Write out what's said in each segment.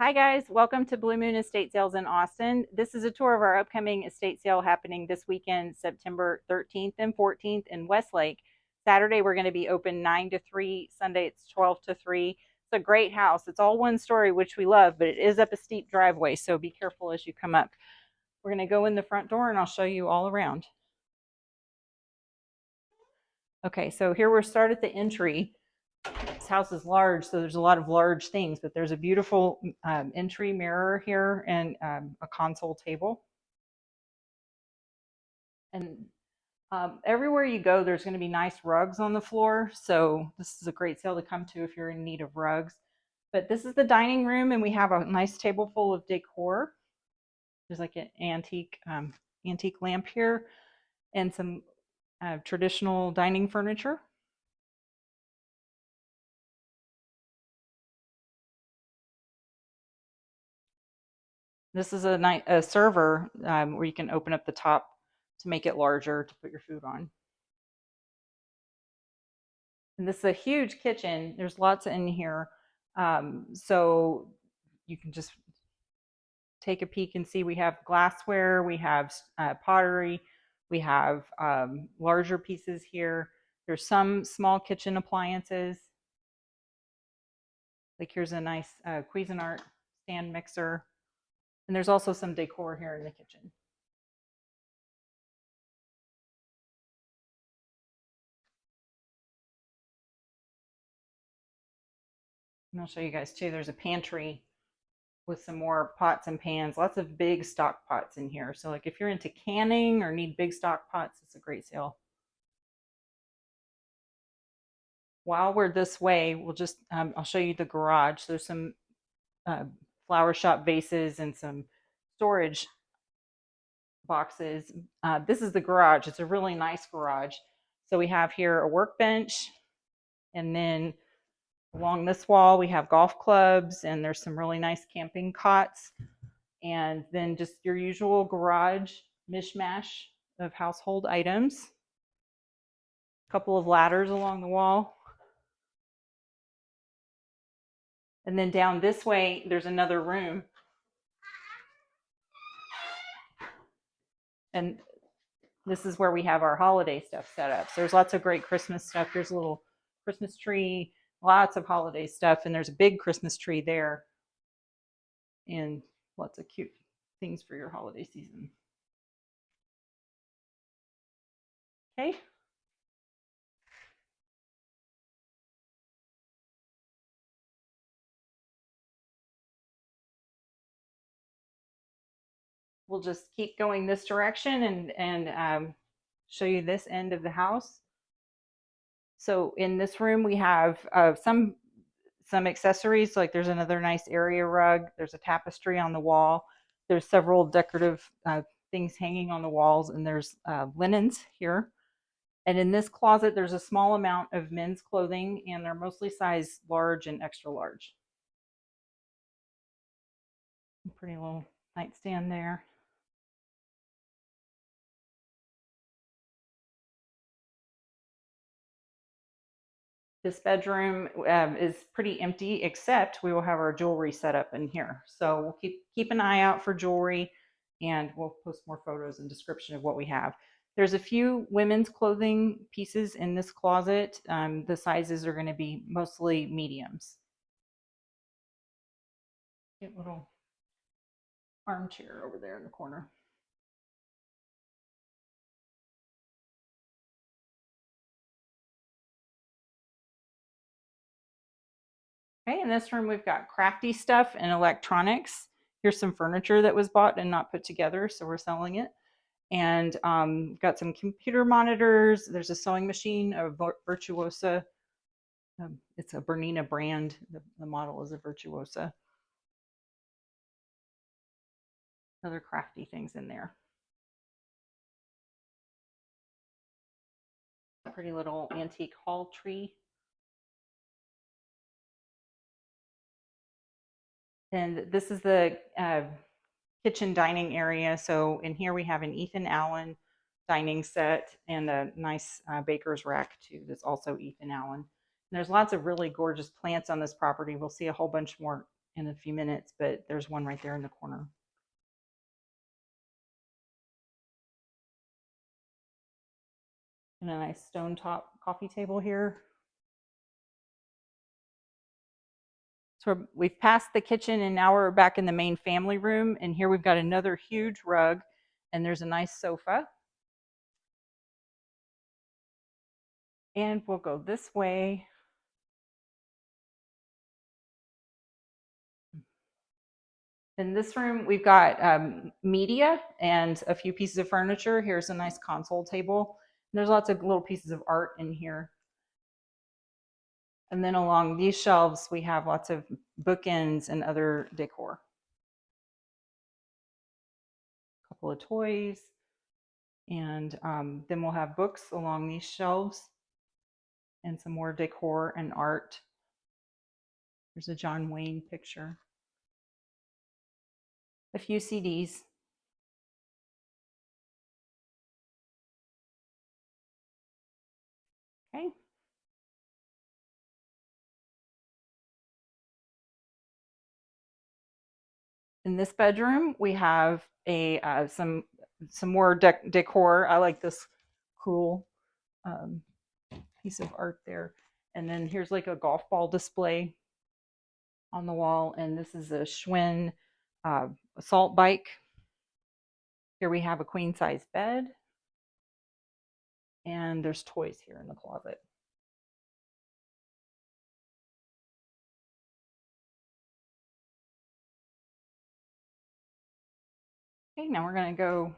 Hi guys, welcome to Blue Moon Estate Sales in Austin. This is a tour of our upcoming estate sale happening this weekend, September 13th and 14th in Westlake. Saturday we're going to be open 9 to 3, Sunday it's 12 to 3. It's a great house. It's all one story, which we love, but it is up a steep driveway, so be careful as you come up. We're going to go in the front door and I'll show you all around. Okay, so here we're start at the entry. This house is large, so there's a lot of large things, but there's a beautiful entry mirror here and a console table. And everywhere you go, there's going to be nice rugs on the floor. So this is a great sale to come to if you're in need of rugs. But this is the dining room, and we have a nice table full of decor. There's like an antique lamp here, and some traditional dining furniture. This is a server where you can open up the top to make it larger to put your food on. And this is a huge kitchen. There's lots in here. So you can just take a peek and see we have glassware, we have pottery, we have larger pieces here. There's some small kitchen appliances. Like here's a nice Cuisinart stand mixer. And there's also some decor here in the kitchen. And I'll show you guys too. There's a pantry with some more pots and pans, lots of big stock pots in here. So like if you're into canning or need big stock pots, it's a great sale. While we're this way, we'll just, I'll show you the garage. There's some uh, flower shop vases and some storage boxes. This is the garage. It's a really nice garage. So we have here a workbench, and then along this wall we have golf clubs, and there's some really nice camping cots, and then just your usual garage mishmash of household items. A couple of ladders along the wall. And then down this way, there's another room. And this is where we have our holiday stuff set up. So there's lots of great Christmas stuff. There's a little Christmas tree, lots of holiday stuff, and there's a big Christmas tree there, and lots of cute things for your holiday season. Okay. We'll just keep going this direction and show you this end of the house. So in this room we have some accessories, like there's another nice area rug, there's a tapestry on the wall, there's several decorative things hanging on the walls, and there's linens here. And in this closet there's a small amount of men's clothing, and they're mostly size large and extra large. Pretty little nightstand there. This bedroom is pretty empty, except we will have our jewelry set up in here. So we'll keep an eye out for jewelry, and we'll post more photos and description of what we have. There's a few women's clothing pieces in this closet. The sizes are going to be mostly mediums. Get a little armchair over there in the corner. Okay, in this room we've got crafty stuff and electronics. Here's some furniture that was bought and not put together, so we're selling it. And got some computer monitors. There's a sewing machine, a Virtuosa. It's a Bernina brand. The model is a Virtuosa. Other crafty things in there. Pretty little antique hall tree. And this is the kitchen dining area. So in here we have an Ethan Allen dining set and a nice baker's rack too. That's also Ethan Allen. And there's lots of really gorgeous plants on this property. We'll see a whole bunch more in a few minutes, but there's one right there in the corner. And a nice stone top coffee table here. So we've passed the kitchen and now we're back in the main family room. And here we've got another huge rug and there's a nice sofa. And we'll go this way. In this room, we've got media and a few pieces of furniture. Here's a nice console table. There's lots of little pieces of art in here. And then along these shelves, we have lots of bookends and other decor. A couple of toys. And then we'll have books along these shelves and some more decor and art. There's a John Wayne picture. A few CDs. Okay. In this bedroom, we have a some more decor. I like this cool piece of art there. And then here's like a golf ball display on the wall. And this is a Schwinn assault bike. Here we have a queen size bed. And there's toys here in the closet. Okay, now we're going to go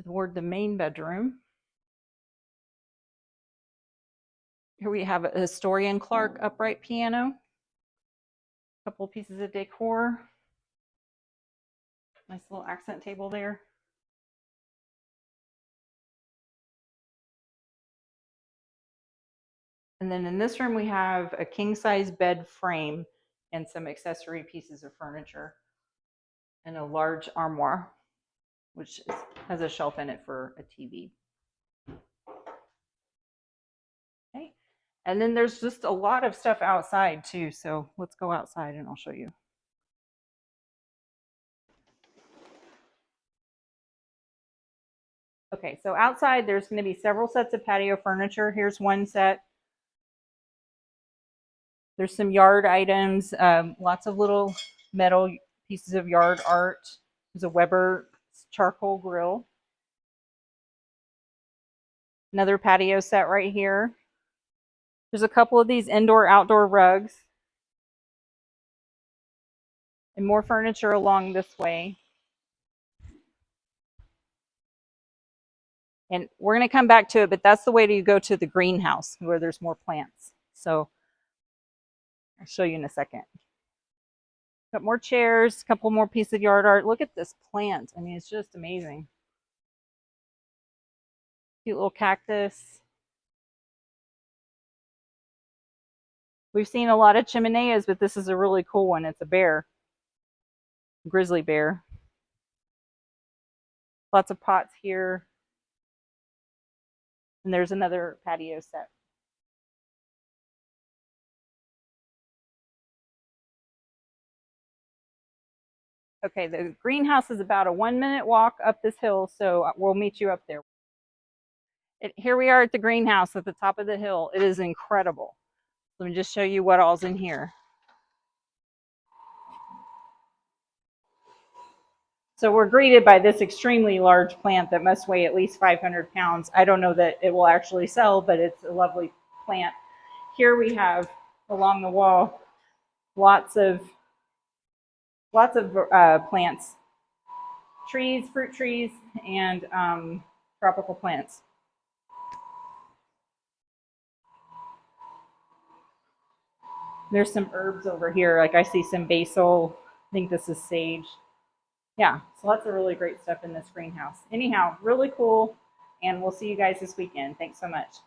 toward the main bedroom. Here we have a Historian Clark upright piano. A couple of pieces of decor. Nice little accent table there. And then in this room, we have a king size bed frame and some accessory pieces of furniture and a large armoire, which has a shelf in it for a TV. Okay. And then there's just a lot of stuff outside too. So let's go outside and I'll show you. Okay, so outside there's going to be several sets of patio furniture. Here's one set. There's some yard items, lots of little metal pieces of yard art. There's a Weber charcoal grill. Another patio set right here. There's a couple of these indoor-outdoor rugs. And more furniture along this way. And we're going to come back to it, but that's the way to go to the greenhouse where there's more plants. So I'll show you in a second. Got more chairs, a couple more pieces of yard art. Look at this plant. I mean, it's just amazing. Cute little cactus. We've seen a lot of chimeneas, but this is a really cool one. It's a bear, grizzly bear. Lots of pots here. And there's another patio set. Okay, the greenhouse is about a 1-minute walk up this hill, so we'll meet you up there. Here we are at the greenhouse at the top of the hill. It is incredible. Let me just show you what all's in here. So we're greeted by this extremely large plant that must weigh at least 500 pounds. I don't know that it will actually sell, but it's a lovely plant. Here we have along the wall lots of plants, trees, fruit trees, and tropical plants. There's some herbs over here. Like I see some basil. I think this is sage. Yeah, so lots of really great stuff in this greenhouse. Anyhow, really cool. And we'll see you guys this weekend. Thanks so much.